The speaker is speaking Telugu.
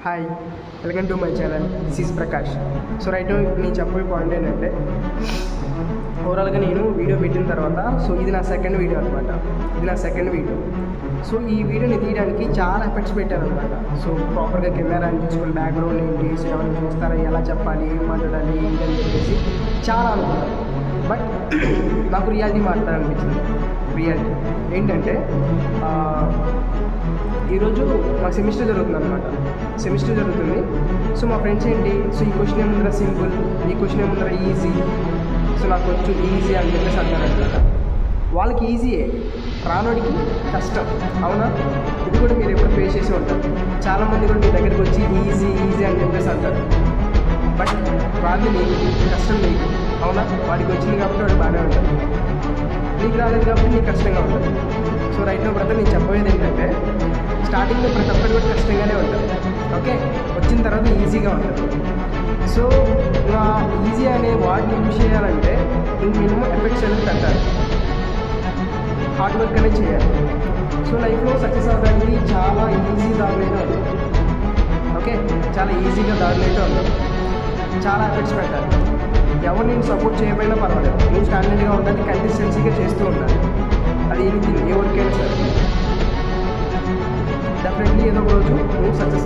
Hi, welcome to my channel sis Prakash. So right నేను చెప్పే పాయింట్ ఏంటంటే ఓవరాల్గా నేను వీడియో పెట్టిన తర్వాత ఇది నా సెకండ్ వీడియో అనమాట. సో ఈ వీడియోని తీయడానికి చాలా ఎఫర్ట్స్ పెట్టాను అనమాట. సో ప్రాపర్గా కెమెరా అని చూసుకొని బ్యాక్గ్రౌండ్ ఏంటి, ఎవరైనా చూస్తారా, ఎలా చెప్పాలి, ఏం మాట్లాడాలి ఏంటి అని చెప్పేసి చాలా అనుకున్నాను. బట్ నాకు రియాలిటీ మాట్లాడాలనిపించింది. రియాలిటీ ఏంటంటే ఈరోజు మా సెమిస్టర్ జరుగుతుంది అనమాట. సో మా ఫ్రెండ్స్ ఏంటి, సో ఈ క్వశ్చన్ ఏముందరా సింపుల్, ఈ క్వశ్చన్ ఏముందరా ఈజీ, సో నాకు కొంచెం ఈజీ అని చెప్పేసి అంటారనమాట. వాళ్ళకి ఈజీయే, రానోడికి కష్టం. అవునా? ఇది కూడా మీరు ఎప్పుడు ఫేస్ చేసి ఉంటారు. చాలామంది కూడా మీ దగ్గరికి వచ్చి ఈజీ అని చెప్పేసి అంటారు. బట్ రాదు నీకు, కష్టం నీకు. అవునా? వాడికి వచ్చింది కాబట్టి వాడు బాగానే ఉంటుంది, నీకు రాలేదు కాబట్టి నీకు కష్టంగా ఉంటుంది. సో రైట్ నో బ్రదర్, నేను చెప్పేది ఏంటంటే స్టార్టింగ్లో ప్రతి ఒక్కటి కూడా కష్టంగానే ఉంటుంది. ఓకే, వచ్చిన తర్వాత ఈజీగా ఉంటుంది. సో ఈజీ అనే వాటిని యూజ్ చేయాలంటే మినిమం ఎఫెక్ట్స్ అనేది పెట్టాలి, హార్డ్ వర్క్ అనేది చేయాలి. సో లైఫ్లో సక్సెస్ అవ్వడానికి చాలా ఈజీ దారులైతే ఉంది. ఓకే, చాలా ఈజీగా దారులైతే ఉంది. చాలా ఎఫెక్ట్స్ పెట్టాలి. ఎవరు నేను సపోర్ట్ చేయకపోయినా పర్వాలేదు, నువ్వు స్టాండర్డ్గా ఉండాలి, కన్సిస్టెన్సీగా చేస్తూ ఉండాలి. అది ఎనీథింగ్, ఏ వర్క్ అయినా సరే డెఫినెట్లీ ఏదో ఒక రోజు నువ్వు సక్సెస్